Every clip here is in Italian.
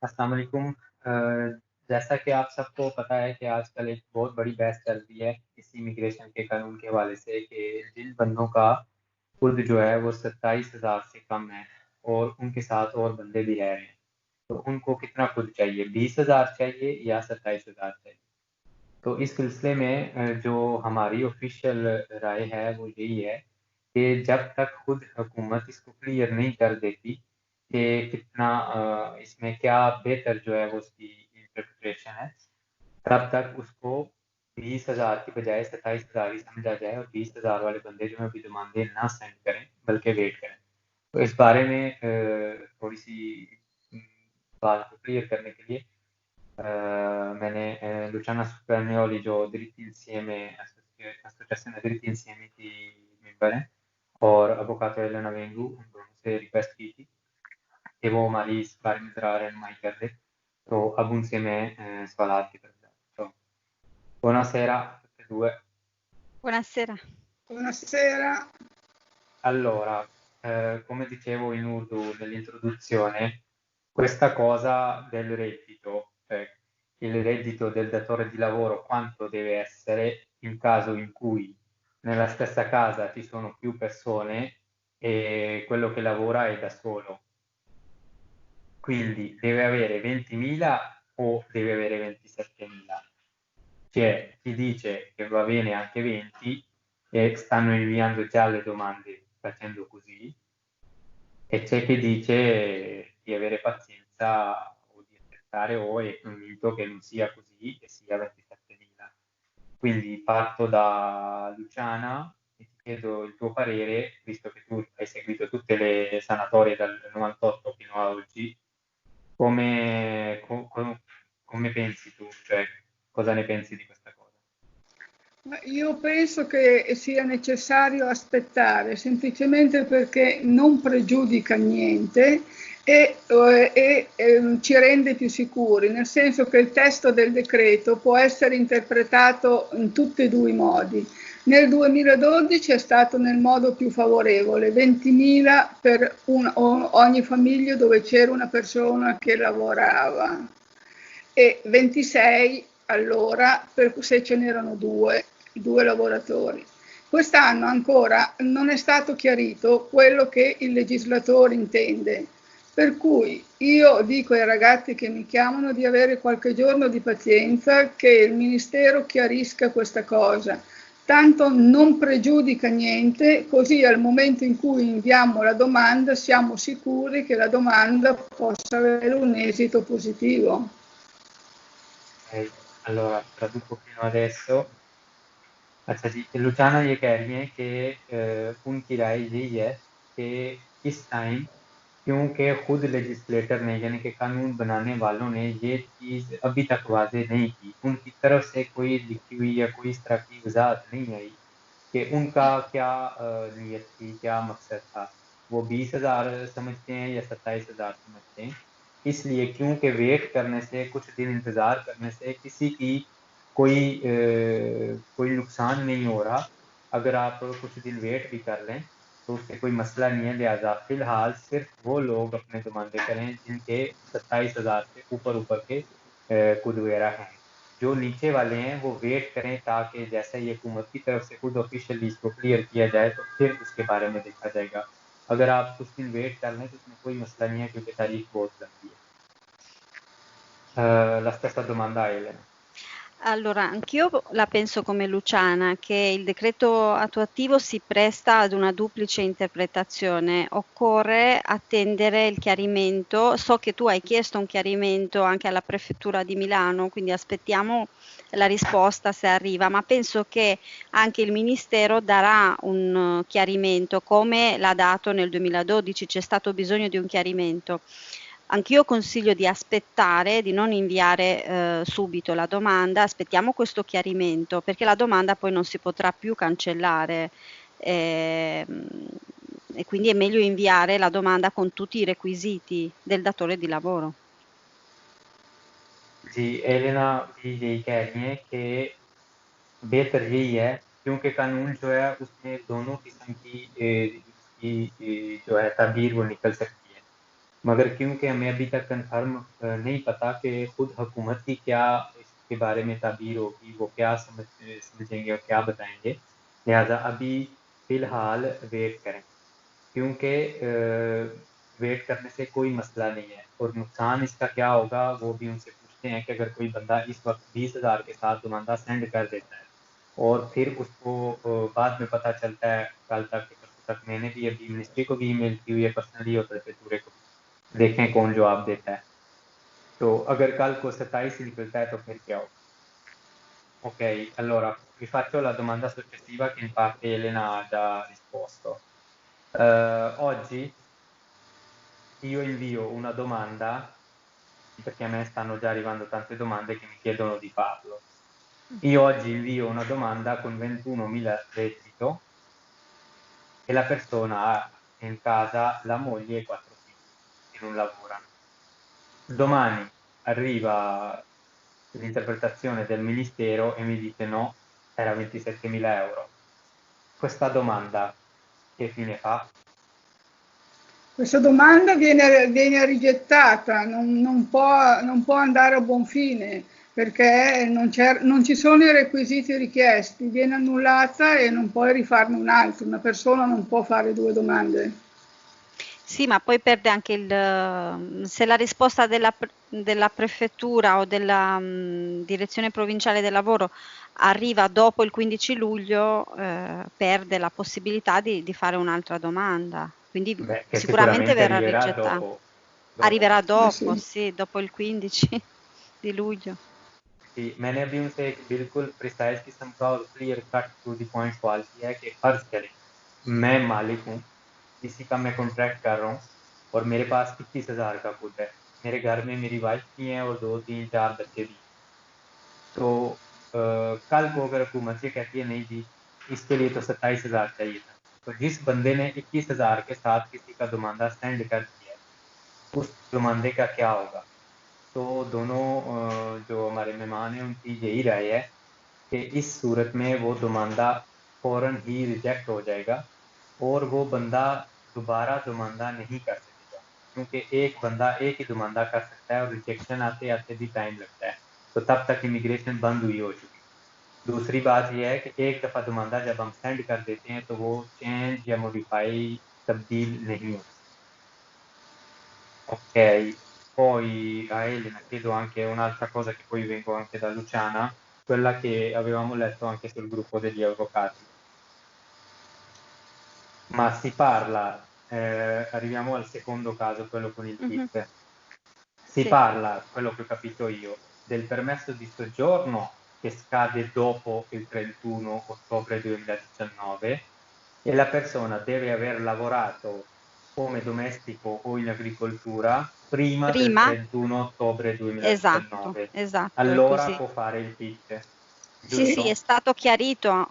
अस्सलाम वालेकुम। जैसा कि आप सबको पता है कि आजकल एक बहुत बड़ी बहस चल रही है इस इमिग्रेशन के कानून के हवाले से कि जिन बंदों का खुद जो है वो 27,000 से कम है और उनके साथ और बंदे भी रह रहे हैं, तो उनको कितना खुद चाहिए, 20,000 चाहिए या 27,000 चाहिए? तो इस सिलसिले में जो हमारी ऑफिशियल राय है वो यही है कि जब तक खुद हुकूमत इसको क्लियर नहीं कर देती कि कितना इसमें क्या बेहतर जो है वो उसकी इंटरप्रिटेशन है, तब तक उसको 20,000 की बजाय 27,000 ही समझा जाए और 20,000 वाले बंदे जो हैं अभी डिमांडें ना सेंड करें, बल्कि वेट करें। तो इस बारे में थोड़ी-सी बात को क्लियर करने के लिए मैंने Luciana Spernioli जो diritti insieme associazione diritti insieme की मेंबर हैं और avvocato Elena Vengu उन दोनों से रिक्वेस्ट की थी कि वो हमारी इस बारे में ज़रा रहनुमाई कर दे। तो अब उनसे मैं सवालात की तरफ जाता हूँ। Buonasera a tutte e due. Buonasera. Buonasera. Allora, come dicevo in Urdu nell'introduzione, questa cosa del reddito, cioè il reddito del datore di lavoro, quanto deve essere in caso in cui nella stessa casa ci sono più persone e quello che lavora è da solo. Quindi deve avere 20.000 o deve avere 27.000? C'è chi dice che va bene anche 20 e stanno inviando già le domande facendo così, e c'è chi dice di avere pazienza o di aspettare o è convinto che non sia così e sia 27.000. Quindi parto da Luciana e ti chiedo il tuo parere, visto che tu hai seguito tutte le sanatorie dal 98 fino a oggi, come pensi tu? Cioè, cosa ne pensi di questa cosa? Io penso che sia necessario aspettare semplicemente perché non pregiudica niente e ci rende più sicuri, nel senso che il testo del decreto può essere interpretato in tutti e due i modi. Nel 2012 è stato nel modo più favorevole, 20.000 per ogni famiglia dove c'era una persona che lavorava e 26 allora se ce n'erano due lavoratori. Quest'anno ancora non è stato chiarito quello che il legislatore intende, per cui io dico ai ragazzi che mi chiamano di avere qualche giorno di pazienza, che il Ministero chiarisca questa cosa. Tanto non pregiudica niente, così al momento in cui inviamo la domanda siamo sicuri che la domanda possa avere un esito positivo. Ok, allora traduco fino adesso। अच्छा जी, लुचाना ये कह रही हैं कि उनकी राय यही है कि इस टाइम क्योंकि खुद लेजिस्लेटर ने यानी कि कानून बनाने वालों ने ये चीज़ अभी तक वाज़ेह नहीं की, उनकी तरफ से कोई लिखी हुई या कोई इस तरह की वज़ाहत नहीं आई कि उनका क्या नीयत थी, क्या मकसद था। वो 20,000 समझते हैं या 27,000 समझते हैं। इसलिए क्योंकि वेट करने से, कुछ दिन इंतज़ार करने से किसी की कोई नुकसान नहीं हो रहा। अगर आप कुछ दिन वेट भी कर लें, तो उससे कोई मसला नहीं है, लिहाज़ा फ़िलहाल सिर्फ़ वो लोग अपने डिमांडें करें जिनके 27,000 से ऊपर-ऊपर के खुद वगैरह हैं। जो नीचे वाले हैं वो वेट करें ताकि जैसे ही हुकूमत की तरफ से खुद ऑफ़िशियली इसको क्लियर किया जाए तो फिर उसके बारे में देखा जाएगा। अगर आप कुछ दिन वेट कर लें तो इसमें कोई मसला नहीं है क्योंकि तारीख बहुत लंबी है। La stessa domanda a Elena. Allora, anch'io la penso come Luciana, che il decreto attuativo si presta ad una duplice interpretazione. Occorre attendere il chiarimento. So che tu hai chiesto un chiarimento anche alla Prefettura di Milano, quindi aspettiamo la risposta se arriva, ma penso che anche il Ministero darà un chiarimento, come l'ha dato nel 2012, c'è stato bisogno di un chiarimento. Anch'io consiglio di aspettare, di non inviare subito la domanda, aspettiamo questo chiarimento, perché la domanda poi non si potrà più cancellare. ehm, E quindi è meglio inviare la domanda con tutti i requisiti del datore di lavoro. जी, एलेना भी यही कह रही हैं कि बेहतर यही है क्योंकि कानून जो है उसमें दोनों किस्म की इसकी जो है ताबीर वो निकल सकती है। मगर क्योंकि हमें अभी तक कंफर्म नहीं पता कि खुद हुकूमत की क्या इसके बारे में ताबीर होगी, वो क्या समझेंगे और क्या बताएंगे, लिहाजा अभी फ़िलहाल वेट करें, क्योंकि वेट करने से कोई मसला नहीं है और नुकसान इसका क्या होगा वो भी उनसे पूछते हैं कि अगर कोई बंदा इस वक्त 20,000 के साथ दुमानदा सेंड कर देता है और फिर उसको बाद में पता चलता है कल तक परसों तक, मैंने भी अभी मिनिस्ट्री को भी ईमेल की हुई है पर्सनली और प्रेफेक्चुरे को, देखें कौन जवाब देता है। तो अगर कल को 27 निकलता है तो फिर क्या होगा? Ok, allora vi faccio la domanda successiva che in parte Elena ha già risposto. Oggi io invio una domanda, perché a me stanno già arrivando tante domande che mi chiedono di farlo. Io oggi invio una domanda con 21.000 reddito e la persona ha in casa la moglie e 4 figli che non lavorano. Domani arriva l'interpretazione del ministero e mi dice no, era 27.000 euro. Questa domanda che fine fa? Questa domanda viene rigettata, non può andare a buon fine perché non ci sono i requisiti richiesti, viene annullata e non puoi rifarne un'altra, una persona non può fare due domande. Sì, ma poi perde anche se la risposta della prefettura o della direzione provinciale del lavoro arriva dopo il 15 luglio, perde la possibilità di fare un'altra domanda. Quindi Beh, che sicuramente sicuramente verrà arriverà rigettata. dopo. Arriverà dopo, Sì. sì, dopo il 15 di luglio. जी, मैंने अभी उनसे एक बिल्कुल प्रिसाइज किस्म का और clear cut to the point सवाल किया है कि फर्ज करें मैं मालिक हूँ, किसी का मैं कॉन्ट्रैक्ट कर रहा हूँ और मेरे पास 21,000 का खुद है, मेरे घर में मेरी वाइफ भी है और 2, 3, 4 बच्चे भी। तो कल को अगर हुकूमत ये कहती है नहीं जी इसके लिए तो 27,000 चाहिए था, तो जिस बंदे ने 21,000 के साथ किसी का दुमानदा सेंड कर दिया है उस दुमानदे का क्या होगा? तो दोनों जो हमारे मेहमान हैं उनकी यही राय है कि इस सूरत में वो दुमानदा फ़ौरन ही रिजेक्ट हो जाएगा और वो बंदा दोबारा दुमानदा नहीं कर सकेगा, क्योंकि एक बंदा एक ही दुमानदा कर सकता है और रिजेक्शन आते-आते भी टाइम लगता है, तो तब तक इमिग्रेशन बंद हुई हो चुकी है। दूसरी बात ये है कि एक दफ़ा दुमानदा जब हम सेंड कर देते हैं तो वो चेंज या मॉडिफाई तब्दील नहीं होता। Ok, poi a Elena chiedo anche un'altra cosa che poi vengo anche da Luciana, quella che avevamo letto anche sul gruppo degli avvocati. Ma si parla, arriviamo al secondo caso, quello con il kit. Si Sì. parla, quello che ho capito io, del permesso di soggiorno che scade dopo il 31 ottobre 2019 e la persona deve aver lavorato come domestico o in agricoltura prima del Prima? 31 ottobre Esatto, 2019. esatto, è Allora così. può fare il kit, Sì, sì, è giusto? stato chiarito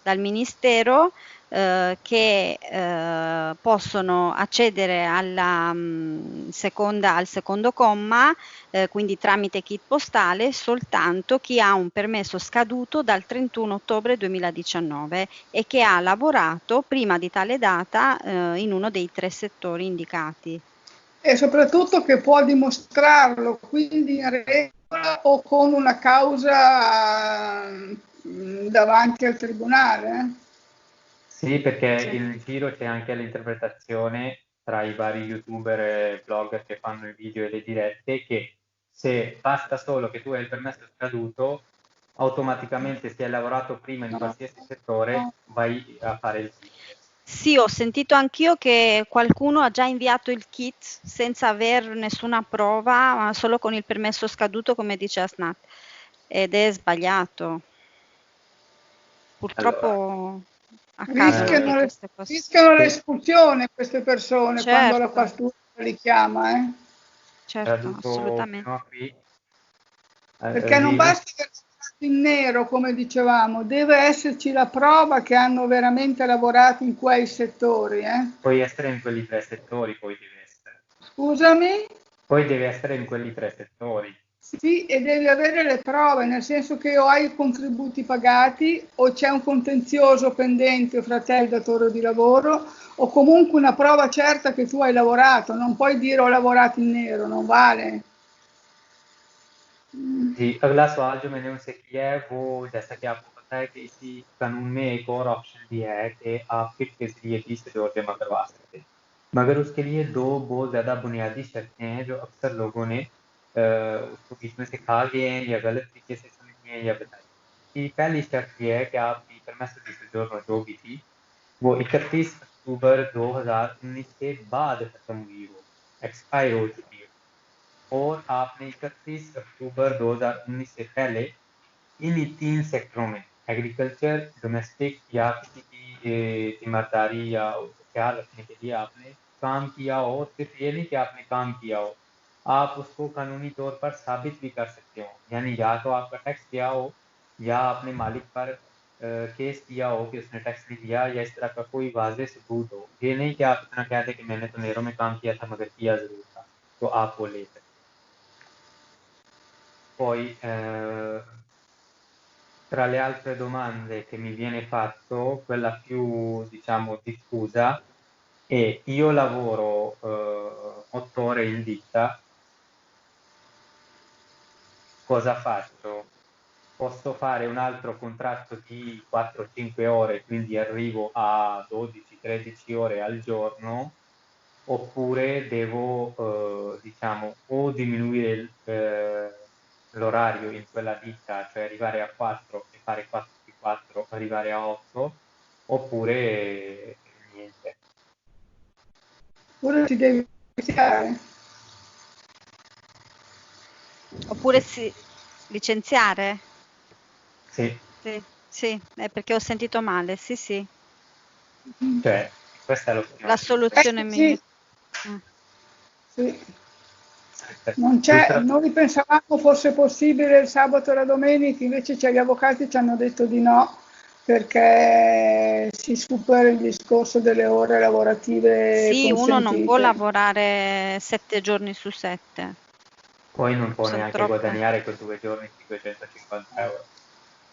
dal Ministero che possono accedere al secondo comma, quindi tramite kit postale, soltanto chi ha un permesso scaduto dal 31 ottobre 2019 e che ha lavorato prima di tale data in uno dei 3 settori indicati. E soprattutto che può dimostrarlo, quindi in regola o con una causa davanti al tribunale. Sì, perché Sì. in giro c'è anche l'interpretazione tra i vari youtuber e blogger che fanno i video e le dirette che se basta solo che tu hai il permesso scaduto, automaticamente se hai lavorato prima in qualsiasi settore vai a fare il kit. Sì, ho sentito anch'io che qualcuno ha già inviato il kit senza aver nessuna prova, ma solo con il permesso scaduto, come dice Asnat, ed è sbagliato. Allora, Purtroppo accadono anche queste cose. Rischiano l'espulsione queste persone quando la Certo, questura li chiama, certo, traduco assolutamente. fino a qui. Perché non basta che in nero, come dicevamo, deve esserci la prova che hanno veramente lavorato in quei settori. Puoi essere in quelli 3 settori, poi deve essere. Scusami? Poi deve essere in quelli 3 settori. Sì, e devi avere le prove, nel senso che o hai i contributi pagati o c'è un contenzioso pendente fra te e il datore di lavoro o comunque una prova certa che tu hai lavorato, non puoi dire ho lavorato in nero, non vale. जी, अगला सवाल जो मैंने उनसे किया है वो जैसा कि आपको पता है कि इसी कानून में एक और ऑप्शन भी है कि आप किट के ज़रिए भी सिक्योर जमा करवा सकते हैं। मगर उसके लिए 2 बहुत ज़्यादा बुनियादी शर्तें हैं जो अक्सर लोगों ने उसको बीच में से खा गए हैं या गलत तरीके से समझी हैं या बताई। कि पहली शर्त ये है कि आपकी परमिसिव सिक्योर जो भी थी, वो 31 अक्टूबर 2019 के बाद खत्म हुई हो, एक्सपायर हो चुकी हो और आपने 31 अक्टूबर 2019 से पहले इन्हीं 3 सेक्टरों में एग्रीकल्चर, डोमेस्टिक या किसी की ज़िम्मेदारी या उसको ख्याल रखने के लिए आपने काम किया हो। सिर्फ़ ये नहीं कि आपने काम किया हो, आप उसको कानूनी तौर पर साबित भी कर सकते हो। यानी या तो आपका टैक्स गया हो या आपने मालिक पर केस किया हो कि उसने टैक्स नहीं दिया या इस तरह का कोई वाज़ेह सबूत हो। ये नहीं कि आप इतना कह दें कि मैंने तो नहरों में काम किया था मगर किया ज़रूर था, तो आप वो ले सकते हैं। Poi, tra le altre domande che mi viene fatto, quella più, diciamo, diffusa è: io lavoro 8 ore in ditta, cosa faccio? Posso fare un altro contratto di 4-5 ore, quindi arrivo a 12-13 ore al giorno, oppure devo, diciamo, o diminuire l'orario in quella ditta, cioè arrivare a 4 e fare 4 più 4, arrivare a 8, oppure niente. Oppure ti devi licenziare. Oppure sì, licenziare? Sì, Sì, sì, è perché ho sentito male, sì, sì. cioè, questa è La l'opzione giusta. soluzione migliore. Sì, sì. Non c'è, noi pensavamo fosse possibile il sabato e la domenica, invece gli avvocati ci hanno detto di no, perché si supera il discorso delle ore lavorative Sì, uno non può consentite. lavorare 7 giorni su 7, Poi non può sono neanche troppe. guadagnare quei 2 giorni 550 euro.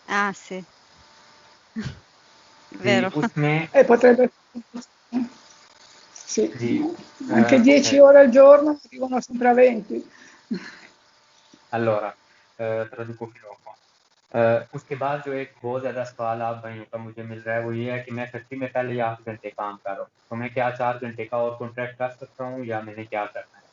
Ah, sì, जी, vero. उसमें E potrebbe... Sì, ji anche 10 ok. ore al giorno arrivano sempre a 20. allora traduco फिर को उसके बाद जो एक बहुत ज़्यादा सवाल आप भाइयों का मुझे मिल रहा है वो ये है कि मैं फैक्ट्री में पहले 8 घंटे काम कर रहा हूँ, तो मैं क्या 4 घंटे का और कॉन्ट्रैक्ट कर सकता हूँ या मैंने क्या करना है?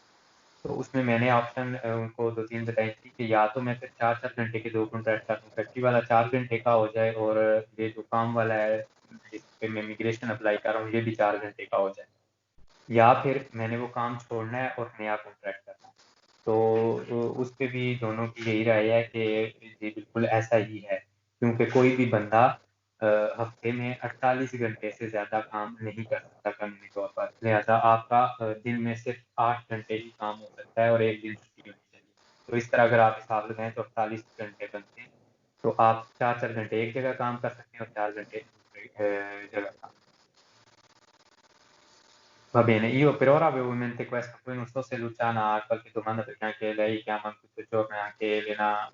तो उसमें मैंने ऑप्शन उनको 2-3 बताई थी कि या तो मैं फिर 4-4 घंटे के 2 कॉन्ट्रैक्ट कर दूँ, फैक्ट्री वाला 4 घंटे का हो जाए और ये जो काम वाला है जिस पे मैं इमिग्रेशन अप्लाई कर रहा हूँ, ये भी 4 घंटे का हो जाए। या फिर मैंने वो काम छोड़ना है और नया कॉन्ट्रैक्ट करना है। तो उस पे भी दोनों की यही राय है कि जी बिल्कुल ऐसा ही है, क्योंकि कोई भी बंदा हफ्ते में 48 घंटे से ज़्यादा काम नहीं कर सकता कानूनी तौर पर। लिहाजा आपका दिन में सिर्फ 8 घंटे ही काम हो सकता है और 1 दिन छुट्टी होनी चाहिए। तो इस तरह अगर आप हिसाब लगाएँ तो 48 घंटे बनते हैं। तो आप 4-4 घंटे एक जगह काम कर सकते हैं और 4 घंटे दूसरी जगह काम। Va bene, io per ora avevo in mente questo, poi non so se Luciana ha qualche domanda perché anche lei chiama tutto il giorno e anche Elena,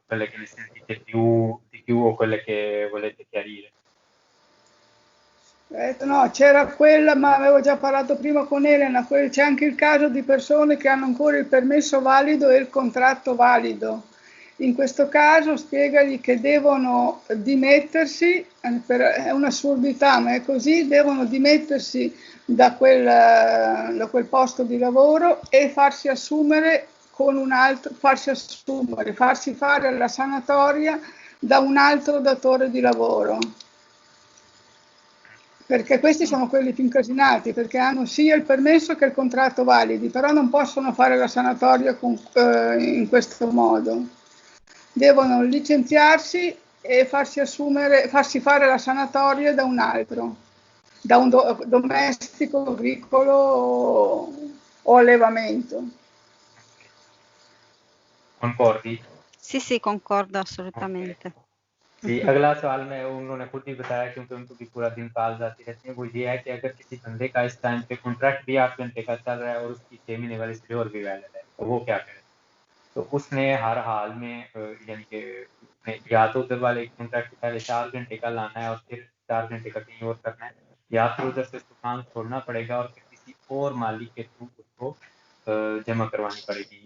quelle che ne sentite di più o quelle che volete chiarire. No, c'era quella, ma avevo già parlato prima con Elena, c'è anche il caso di persone che hanno ancora il permesso valido e il contratto valido. In questo caso spiegagli che devono dimettersi, è un'assurdità, ma è così, devono dimettersi da quel posto di lavoro e farsi assumere con un altro, farsi fare la sanatoria da un altro datore di lavoro. Perché questi sono quelli più incasinati, perché hanno sia il permesso che il contratto validi, però non possono fare la sanatoria in questo modo. Devono licenziarsi e farsi fare la sanatoria da un altro, da un domestico, agricolo o allevamento. Concordi? Sì, sì, concordo okay. assolutamente. जी, अगला सवाल मैं उन्होंने खुद ही बताया क्योंकि उनको भी पूरा दिन कॉल्स आती रहती हैं, वो ये है कि अगर किसी बंदे का इस टाइम पे कॉन्ट्रैक्ट भी 8 घंटे का चल रहा है और उसकी 6 महीने वाली स्योर भी वैलिड है, तो वो क्या करे? तो उसने हर हाल में यानी कि उसने या तो उधर वाले कॉन्ट्रैक्ट के पहले 4 घंटे का लाना है और फिर 4 घंटे का कहीं और करना है, या फिर उधर से उसको काम छोड़ना पड़ेगा और फिर किसी और मालिक के थ्रू उसको जमा करवानी पड़ेगी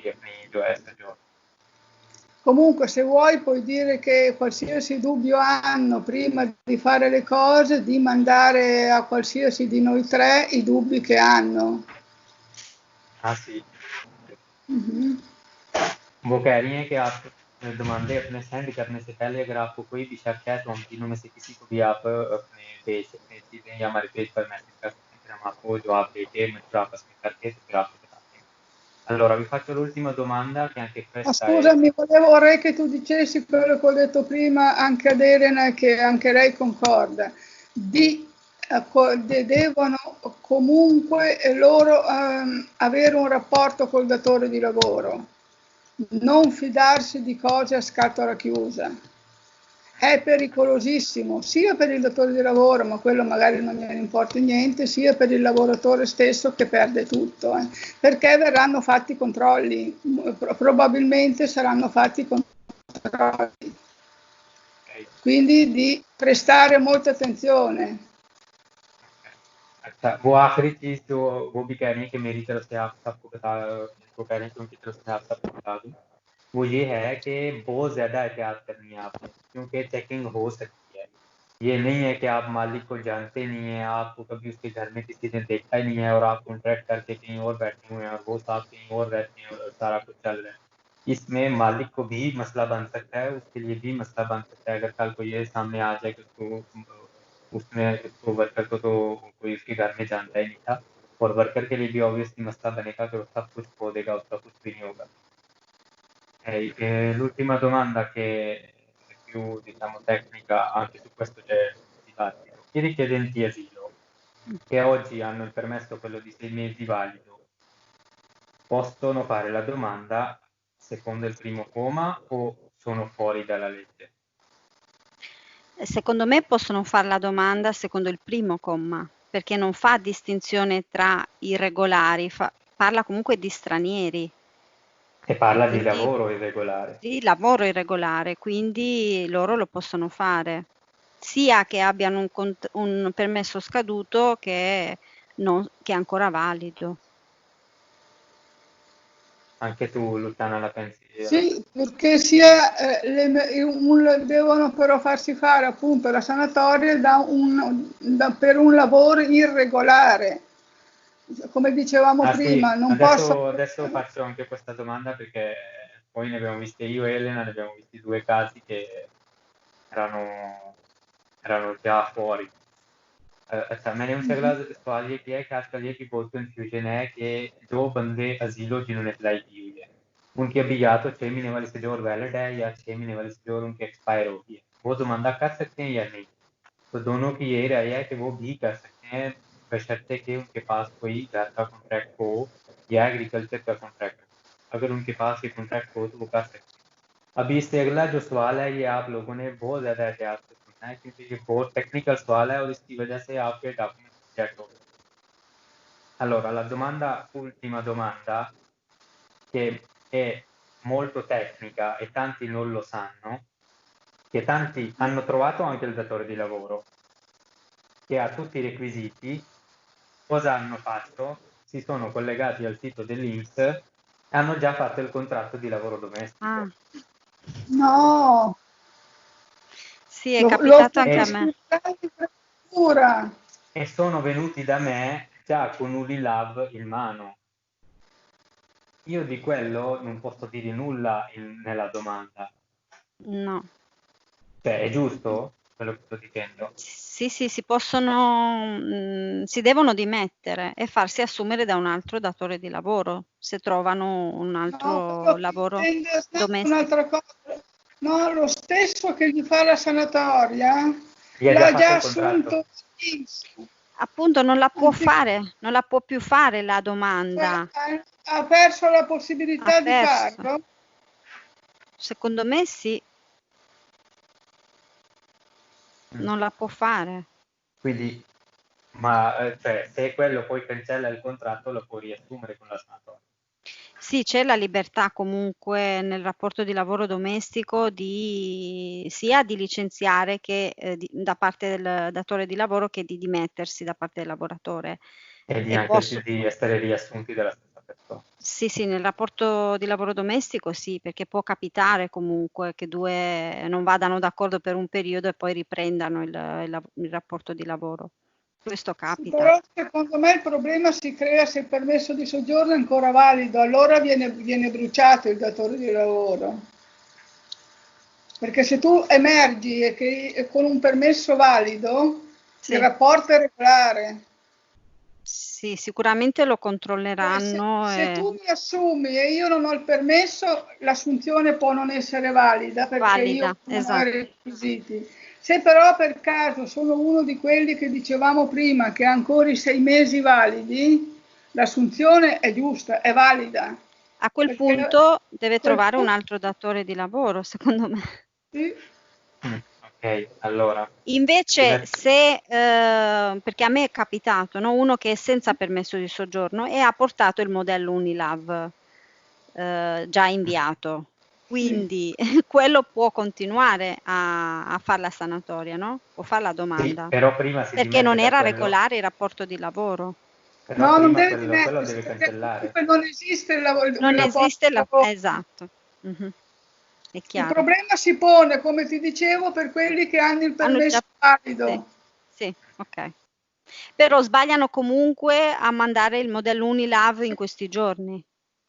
अपनी जो है जो। Comunque, se vuoi, puoi dire che qualsiasi dubbio hanno prima di fare le cose, di mandare a qualsiasi di noi tre i dubbi che hanno. हाँ सी Mhm. वो कह रही हैं कि आप दमांदे अपने सेंड करने से पहले अगर आपको कोई भी शक है तो हम तीनों में से किसी को भी आप अपने भेज सकते हैं चीज़ें, या हमारे पेज पर मैसेज कर सकते हैं, फिर हम आपको जवाब देके मशवरा आपस में करके तो फिर आपको बताते हैं। Allora, vi faccio l'ultima domanda, che anche Ma questa è... scusami, vorrei che tu dicessi quello che ho detto prima anche ad Elena e che anche lei concorda. Devono comunque loro avere un rapporto col datore di lavoro, non fidarsi di cose a scatola chiusa. È pericolosissimo sia per il datore di lavoro, ma quello magari non gliene importa niente, sia per il lavoratore stesso che perde tutto, perché verranno fatti controlli, probabilmente saranno fatti controlli. Quindi di prestare molta attenzione. अच्छा, वो आखिरी चीज जो वो भी कह रही है कि मेरी तरफ से आप सबको जिनको कह रहे हैं कि उनकी तरफ से आप सबको बता दूं, वो ये है कि बहुत ज्यादा एहतियात करनी है आपने, क्योंकि चेकिंग हो सकती है। ये नहीं है कि आप मालिक को जानते नहीं है, आपको कभी उसके घर में किसी ने देखा ही नहीं है और आप कॉन्ट्रैक्ट करके कहीं और बैठे हुए हैं और वो साहब कहीं और रहते हैं और सारा कुछ चल रहा है। इसमें मालिक को भी मसला बन सकता है, उसके लिए भी मसला बन सकता है अगर कल को ये सामने आ जाए कि उसको वर्कर को तो कोई उसके घर में जानता ही नहीं था, और वर्कर के लिए भी ऑब्वियसली मसला बनेगा कि वो सब कुछ खो देगा, उसका कुछ भी नहीं होगा। L'ultima domanda che è più, diciamo, tecnica, anche su questo c'è dibattito. I richiedenti asilo che oggi hanno il permesso quello di 6 mesi valido possono fare la domanda secondo il primo comma o sono fuori dalla legge? Secondo me possono fare la domanda secondo il primo comma, perché non fa distinzione tra irregolari, parla comunque di stranieri. E parla di Quindi lavoro irregolare. di lavoro irregolare, quindi loro lo possono fare, sia che abbiano un permesso scaduto che è ancora valido. Anche tu, Luciana, la pensi? Sì, perché devono però farsi fare appunto la sanatoria per un lavoro irregolare. Come dicevamo prima, Sì, non posso... adesso faccio anche questa domanda perché poi ne abbiamo viste io e Elena, ne abbiamo visti 2 casi che erano già fuori। अच्छा, मैंने उनसे अगला सवाल ये किया है कि आजकल ये भी बहुत कंफ्यूजन है कि जो बंदे अजीलो जिन्होंने अप्लाई की हुई है, उनकी अभी या तो 6 महीने वाली स्टेज और वैलिड है या 6 महीने वाली स्टेज और उनकी एक्सपायर हो गई है, वो ज़माना कर सकते हैं या नहीं? तो दोनों की यही राय है कि वो भी कर सकते हैं, बशर्ते कि उनके पास कोई घर का कॉन्ट्रैक्ट हो या एग्रीकल्चर का कॉन्ट्रैक्ट हो। अगर उनके पास ये कॉन्ट्रैक्ट हो तो वो कर सकते हैं। अभी इससे अगला जो सवाल है, ये आप लोगों ने बहुत ज़्यादा एहतियात से सुनना है, क्योंकि ये बहुत टेक्निकल सवाल है और इसकी वजह से आपके डॉक्यूमेंट रिजेक्ट हो गए। Allora, la ultima domanda, che è molto tecnica e tanti non lo sanno, che tanti hanno trovato anche il datore di lavoro, che ha tutti i requisiti. Cosa hanno fatto? Si sono collegati al sito dell'INPS e hanno già fatto il contratto di lavoro domestico. Ah, No, sì, è lo capitato anche a me. pubblicai in prefettura. E sono venuti da me già con Ulilab in mano. Io di quello non posso dire nulla nella domanda. No. Cioè, è giusto quello che sto dicendo? Sì, sì, si devono dimettere e farsi assumere da un altro datore di lavoro se trovano un No, altro quello che lavoro intende è domestico. un'altra cosa. No, lo stesso che gli fa la sanatoria Gli ha già l'ha fatto già il contratto? assunto l'INPS. Appunto non la può Anzi, fare, non la può più fare la cioè, domanda. ha perso la Ha possibilità di perso. farlo. Secondo me sì, Mm. non la può fare. Quindi, cioè, se quello poi cancella il contratto, lo può riassumere con la sanatoria. Sì, c'è la libertà comunque nel rapporto di lavoro domestico sia di licenziare che da parte del datore di lavoro che di dimettersi da parte del lavoratore. E di E anche di essere riassunti dalla stessa persona. sì, nel rapporto di lavoro domestico sì, perché può capitare comunque che due non vadano d'accordo per un periodo e poi riprendano il rapporto di lavoro. Questo Sì, capita. però secondo me il problema si crea se il permesso di soggiorno è ancora valido, allora viene bruciato il datore di lavoro. Perché se tu emergi e che con un permesso valido, il Sì. rapporto è regolare. Sì, sicuramente lo Cioè, controlleranno. se tu mi assumi e io non ho il permesso, l'assunzione può non essere valida perché io Valida, non ho i esatto. requisiti. Se però per caso sono uno di quelli che dicevamo prima che ha ancora i 6 mesi validi, l'assunzione è giusta, è valida. A quel Perché punto deve a quel trovare un punto altro datore di lavoro, secondo me. sì, Ok, allora. Invece se, perché a me è capitato, no, uno che è senza permesso di soggiorno e ha portato il modello Unilav già inviato, sì. quindi quello può continuare a fare la sanatoria, no? Può fare la Sì, domanda, però prima si perché non dimette da era quello, regolare il rapporto di lavoro. però No, non prima deve quello dimettersi deve perché cancellare. comunque non esiste il Non rapporto esiste di lavoro. esatto, mhm, è Il chiaro. problema si pone, come ti dicevo, per quelli che hanno il Hanno già permesso sì, valido. sì, okay. Però sbagliano comunque a mandare il modello Unilav in questi giorni.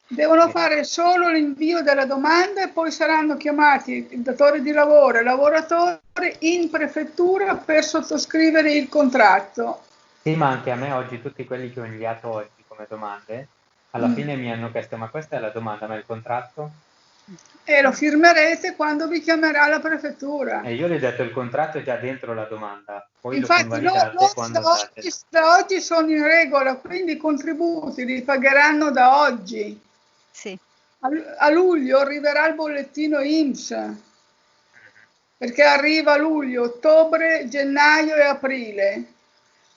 Devono fare solo l'invio della domanda e poi saranno chiamati il datore di lavoro e il lavoratore in prefettura per sottoscrivere il contratto. Sì, ma anche a me oggi tutti quelli che ho inviato oggi come domande, alla fine mi hanno chiesto, ma questa è la domanda, ma il contratto? E lo firmerete quando vi chiamerà la prefettura. E io gli ho detto il contratto è già dentro la domanda, poi lo Infatti convalidate loro quando andate. da oggi sono in regola, quindi i contributi li pagheranno da oggi. Sì, A luglio arriverà il bollettino INPS, perché arriva luglio, ottobre, gennaio e aprile.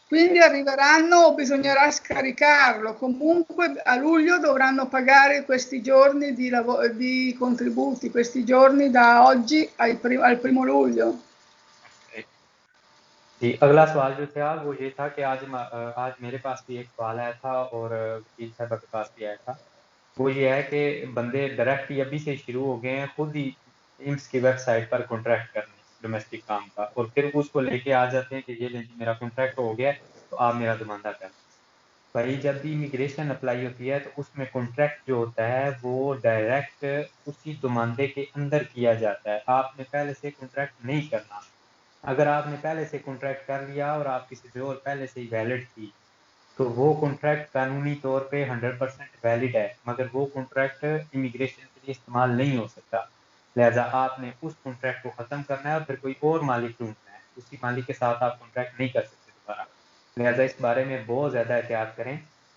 Quindi arriveranno o bisognerà scaricarlo. Comunque a luglio dovranno pagare questi giorni di contributi, questi giorni da oggi al 1° luglio. जी अगला सवाल जो था वो ये था कि आज मेरे पास भी एक सवाल आया था और वकील साहब के पास भी आया था। वो ये है कि बंदे डायरेक्ट ही अभी से शुरू हो गए हैं खुद ही इम्स की वेबसाइट पर कॉन्ट्रैक्ट करने डोमेस्टिक काम का और फिर उसको लेके आ जाते हैं कि ये ले जी मेरा कॉन्ट्रैक्ट हो गया है तो आप मेरा दुमानदा कर। भाई जब भी इमिग्रेशन अप्लाई होती है तो उसमें कॉन्ट्रैक्ट जो होता है वो डायरेक्ट उसी दुमानदे के अंदर किया जाता है। आपने पहले से कॉन्ट्रैक्ट नहीं करना। अगर आपने पहले से कॉन्ट्रैक्ट कर लिया और आप किसी से और पहले से ही वैलिड थी तो वो कॉन्ट्रैक्ट कानूनी तौर पे 100% वैलिड है मगर वो कॉन्ट्रैक्ट इमिग्रेशन के लिए इस्तेमाल नहीं हो सकता। लिहाजा आपने उस कॉन्ट्रैक्ट को ख़त्म करना है और फिर कोई और मालिक ढूंढना है। उसी मालिक के साथ आप कॉन्ट्रैक्ट नहीं कर सकते दोबारा। लिहाजा इस बारे में बहुत ज़्यादा एहतियात करें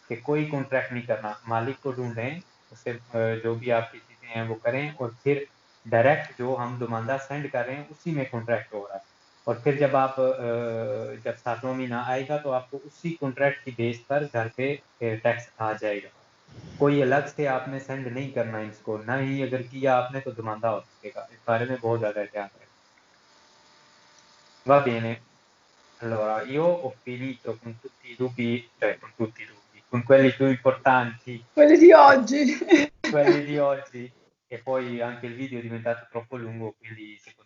कि कोई कॉन्ट्रैक्ट नहीं करना। मालिक को ढूंढें, उससे जो भी आपकी चीज़ें हैं वो करें और फिर डायरेक्ट जो हम दुमानदा सेंड कर रहे हैं उसी में कॉन्ट्रैक्ट हो रहा है। और फिर जब 7वां महीना आएगा तो आपको उसी कॉन्ट्रैक्ट की बेस पर घर पे टैक्स आ जाएगा। कोई अलग से आपने सेंड नहीं करना इसको, ना ही अगर किया आपने तो दुमानदा हो सकेगा। इस बारे में बहुत ज़्यादा एहतियात करें। Va bene, allora io ho finito con tutti i dubbi, cioè con tutti i dubbi, con quelli più importanti, Quelli di oggi. quelli di oggi, e poi anche il video è diventato troppo lungo, quindi secondo